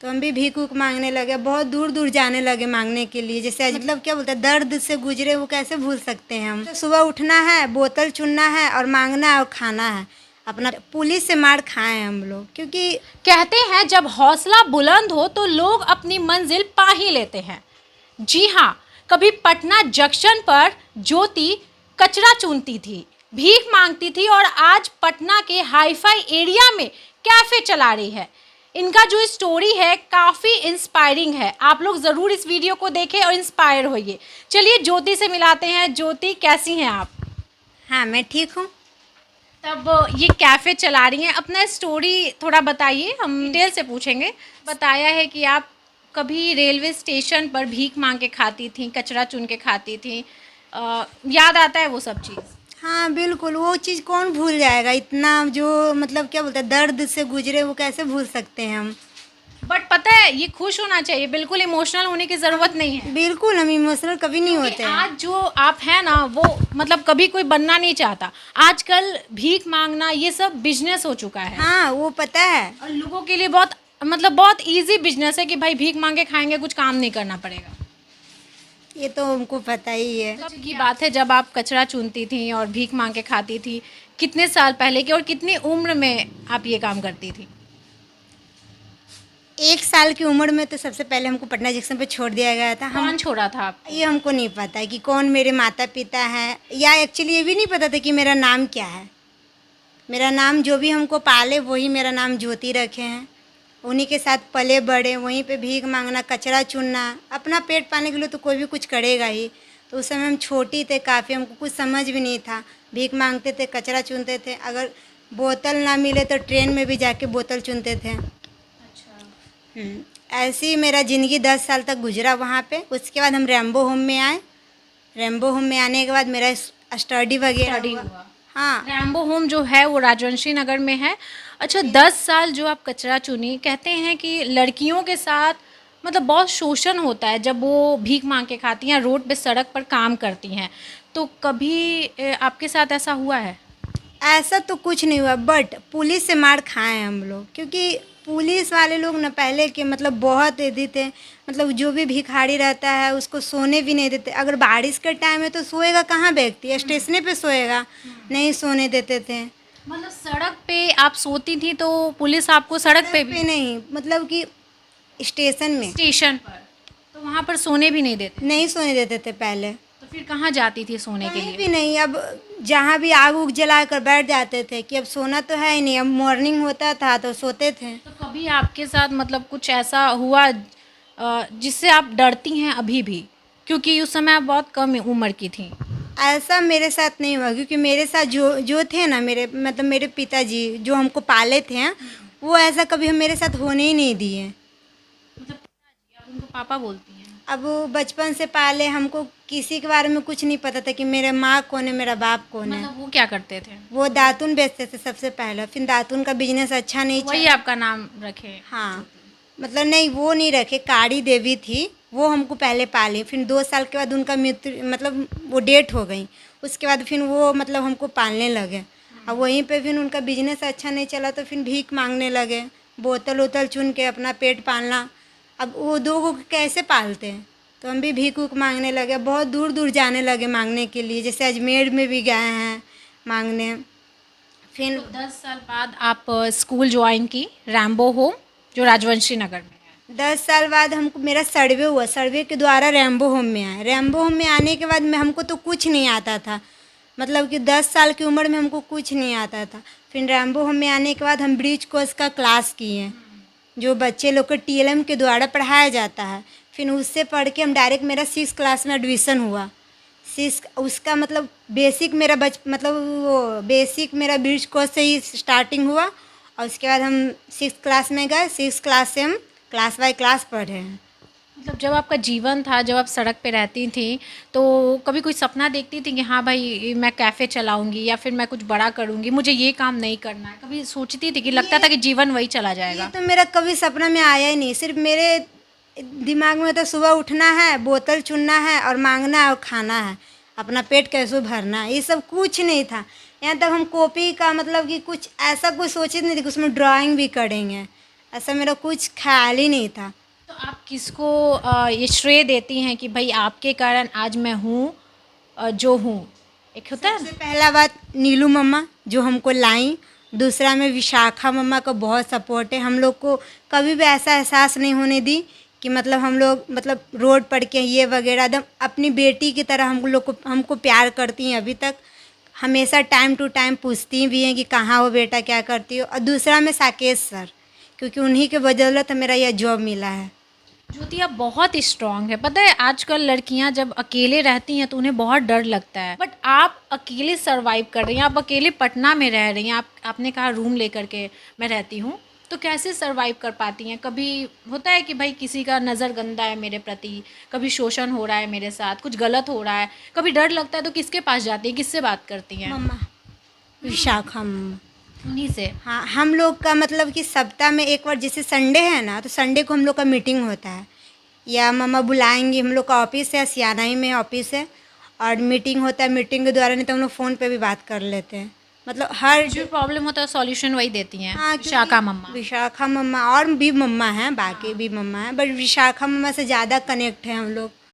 तो हम भी भीख उक मांगने लगे, बहुत दूर दूर जाने लगे मांगने के लिए। जैसे आज मतलब क्या बोलते हैं, दर्द से गुजरे वो कैसे भूल सकते हैं हम। तो सुबह उठना है, बोतल चुनना है और मांगना है और खाना है। अपना पुलिस से मार खाए हम लोग, क्योंकि कहते हैं जब हौसला बुलंद हो तो लोग अपनी मंजिल पा ही लेते हैं। जी हाँ, कभी पटना जंक्शन पर ज्योति कचरा चुनती थी, भीख मांगती थी और आज पटना के हाईफाई एरिया में कैफे चला रही है। इनका जो स्टोरी है काफ़ी इंस्पायरिंग है। आप लोग ज़रूर इस वीडियो को देखें और इंस्पायर होइए। चलिए ज्योति से मिलाते हैं। ज्योति, कैसी हैं आप? हाँ मैं ठीक हूँ। तब ये कैफ़े चला रही हैं, अपना स्टोरी थोड़ा बताइए, हम डिटेल से पूछेंगे। बताया है कि आप कभी रेलवे स्टेशन पर भीख मांग के खाती थी, कचरा चुन के खाती थी। याद आता है वो सब चीज़? हाँ बिल्कुल, वो चीज़ कौन भूल जाएगा। इतना जो मतलब क्या बोलते हैं, दर्द से गुजरे वो कैसे भूल सकते हैं हम। बट पता है ये खुश होना चाहिए, बिल्कुल इमोशनल होने की ज़रूरत नहीं है। बिल्कुल हम इमोशनल कभी नहीं क्योंकि होते हैं। आज जो आप हैं ना वो मतलब कभी कोई बनना नहीं चाहता। आजकल भीख मांगना ये सब बिजनेस हो चुका है हाँ वो पता है। और लोगों के लिए बहुत मतलब बहुत इजी बिजनेस है कि भाई भीख मांग के खाएंगे, कुछ काम नहीं करना पड़ेगा। ये तो हमको पता ही है। तब की बात है जब आप कचरा चुनती थी और भीख मांग के खाती थी। कितने साल पहले की और कितनी उम्र में आप ये काम करती थी? 1 साल की उम्र में तो सबसे पहले हमको पटना जंक्शन पे छोड़ दिया गया था। हम कौन छोड़ा था आप? ये हमको नहीं पता है कि कौन मेरे माता पिता हैं, या एक्चुअली ये भी नहीं पता था कि मेरा नाम क्या है। मेरा नाम जो भी हमको पाले वही मेरा नाम ज्योति रखे हैं। उन्हीं के साथ पले बड़े, वहीं पे भीख मांगना, कचरा चुनना। अपना पेट पाने के लिए तो कोई भी कुछ करेगा ही। तो उस समय हम छोटी थे काफ़ी, हमको कुछ समझ भी नहीं था। भीख मांगते थे, कचरा चुनते थे। अगर बोतल ना मिले तो ट्रेन में भी जाके बोतल चुनते थे। ऐसे ही मेरा ज़िंदगी 10 साल तक गुजरा वहाँ पे। उसके बाद हम रैम्बो होम में आए। रैम्बो होम में आने के बाद मेरा स्टडी वगैरह हुआ। हाँ रैम्बो होम जो है वो राजवंशी नगर में है। अच्छा, 10 साल जो आप कचरा चुनी, कहते हैं कि लड़कियों के साथ मतलब बहुत शोषण होता है जब वो भीख मांग के खाती हैं, रोड पे सड़क पर काम करती हैं। तो कभी आपके साथ ऐसा हुआ है? ऐसा तो कुछ नहीं हुआ, बट पुलिस से मार खाए हम लोग। क्योंकि पुलिस वाले लोग ना पहले के मतलब बहुत दे थे। मतलब जो भी भिखारी रहता है उसको सोने भी नहीं देते। अगर बारिश का टाइम है तो सोएगा कहाँ व्यक्ति, स्टेशन पे सोएगा, नहीं सोने देते थे। मतलब सड़क पे आप सोती थी तो पुलिस आपको सड़क पे भी? नहीं, मतलब कि स्टेशन में स्टेशन पर तो वहाँ पर सोने भी नहीं देते? नहीं सोने देते थे पहले। तो फिर कहाँ जाती थी सोने के कहीं लिए? भी नहीं। अब जहाँ भी आग उग जला कर बैठ जाते थे कि अब सोना तो है ही नहीं। अब मॉर्निंग होता था तो सोते थे। तो कभी आपके साथ मतलब कुछ ऐसा हुआ जिससे आप डरती हैं अभी भी, क्योंकि उस समय आप बहुत कम उम्र की थी? ऐसा मेरे साथ नहीं हुआ, क्योंकि मेरे साथ जो जो थे ना, मेरे मतलब मेरे पिताजी जो हमको पाले थे, वो ऐसा कभी हम मेरे साथ होने ही नहीं दिए। मतलब पिताजी, आप उनको पापा बोलती हैं? अब वो बचपन से पाले, हमको किसी के बारे में कुछ नहीं पता था कि मेरे माँ कौन है, मेरा बाप कौन है। मतलब वो क्या करते थे? वो दातुन बेचते थे सबसे पहले। फिर दातुन का बिजनेस अच्छा नहीं वही चला। आपका नाम रखे? हाँ, मतलब नहीं वो नहीं रखे, काड़ी देवी थी वो हमको पहले पाली। फिर 2 साल के बाद उनका मृत्यु मतलब वो डेट हो गई। उसके बाद फिर वो मतलब हमको पालने लगे। अब वहीं पे फिर उनका बिजनेस अच्छा नहीं चला तो फिर भीख मांगने लगे, बोतल उतल चुन के अपना पेट पालना। अब वो दो को कैसे पालते हैं, तो हम भी भीख उक मांगने लगे, बहुत दूर दूर जाने लगे मांगने के लिए। जैसे अजमेर में भी गए हैं मांगने। फिर तो 10 साल बाद आप स्कूल ज्वाइन की, रैम्बो होम जो राजवंशी नगर में है। 10 साल बाद हमको मेरा सर्वे हुआ। सर्वे के द्वारा रैम्बो होम में आए। रैम्बो होम में आने के बाद में हमको तो कुछ नहीं आता था। मतलब कि 10 साल की उम्र में हमको कुछ नहीं आता था। फिर रैम्बो होम में आने के बाद हम ब्रिज कोर्स का क्लास किए, जो बच्चे लोग को टीएलएम के द्वारा पढ़ाया जाता है। फिर उससे पढ़ के हम डायरेक्ट, मेरा 6 क्लास में एडमिशन हुआ। 6 उसका मतलब बेसिक मेरा मतलब वो बेसिक मेरा ब्रिज कोर्स से ही स्टार्टिंग हुआ। और उसके बाद हम 6 क्लास में गए। 6 क्लास से हम क्लास बाय क्लास पढ़े हैं। मतलब जब आपका जीवन था, जब आप सड़क पे रहती थी, तो कभी कोई सपना देखती थी कि हाँ भाई मैं कैफ़े चलाऊंगी या फिर मैं कुछ बड़ा करूंगी, मुझे ये काम नहीं करना है? कभी सोचती थी कि लगता था कि जीवन वही चला ये जाएगा? तो मेरा कभी सपना में आया ही नहीं। सिर्फ मेरे दिमाग में तो सुबह उठना है, बोतल चुनना है और मांगना है और खाना है, अपना पेट कैसे भरना है, ये सब कुछ नहीं था। यहाँ तक हम कॉपी का मतलब कि कुछ ऐसा कुछ सोचे नहीं थे कि उसमें ड्राइंग भी करेंगे। ऐसा मेरा कुछ ख्याल ही नहीं था। तो आप किसको ये श्रेय देती हैं कि भाई आपके कारण आज मैं हूँ जो हूँ? एक होता है सबसे पहला बात नीलू मम्मा जो हमको लाई, दूसरा में विशाखा मम्मा का बहुत सपोर्ट है। हम लोग को कभी भी ऐसा एहसास नहीं होने दी कि मतलब हम लोग मतलब रोड पर के ये वगैरह, एकदम अपनी बेटी की तरह हम लोग को हमको प्यार करती हैं। अभी तक हमेशा टाइम टू टाइम पूछती भी हैं कि कहाँ हो बेटा, क्या करती हो। और दूसरा में साकेत सर, क्योंकि उन्हीं के बदौलत मेरा यह जॉब मिला है। ज्योति आप बहुत स्ट्रांग है। पता है आजकल लड़कियां जब अकेले रहती हैं तो उन्हें बहुत डर लगता है, बट आप अकेले सरवाइव कर रही हैं। आप अकेले पटना में रह रही हैं। आपने कहा रूम लेकर के मैं रहती हूँ, तो कैसे सरवाइव कर पाती हैं? कभी होता है कि भाई किसी का नज़र गंदा है मेरे प्रति, कभी शोषण हो रहा है मेरे साथ, कुछ गलत हो रहा है, कभी डर लगता है, तो किसके पास जाती हैं, किससे बात करती हैं? मम्मा विशाखा मम्मा। उन्हीं से। हाँ, हम लोग का मतलब कि सप्ताह में एक बार, जैसे संडे है ना, तो संडे को हम लोग का मीटिंग होता है, या मम्मा बुलाएंगी। हम लोग का ऑफिस है, सियानाई में ऑफिस है, और मीटिंग होता है। मीटिंग के द्वारा नहीं तो हम लोग फ़ोन पे भी बात कर लेते हैं। मतलब हर जो प्रॉब्लम होता है सॉल्यूशन वही देती हैं। हाँ, विशाखा मम्मा। विशाखा मम्मा और भी मम्मा हैं, बाकी भी मम्मा हैं, बट विशाखा मम्मा से ज़्यादा कनेक्ट है हम लोग।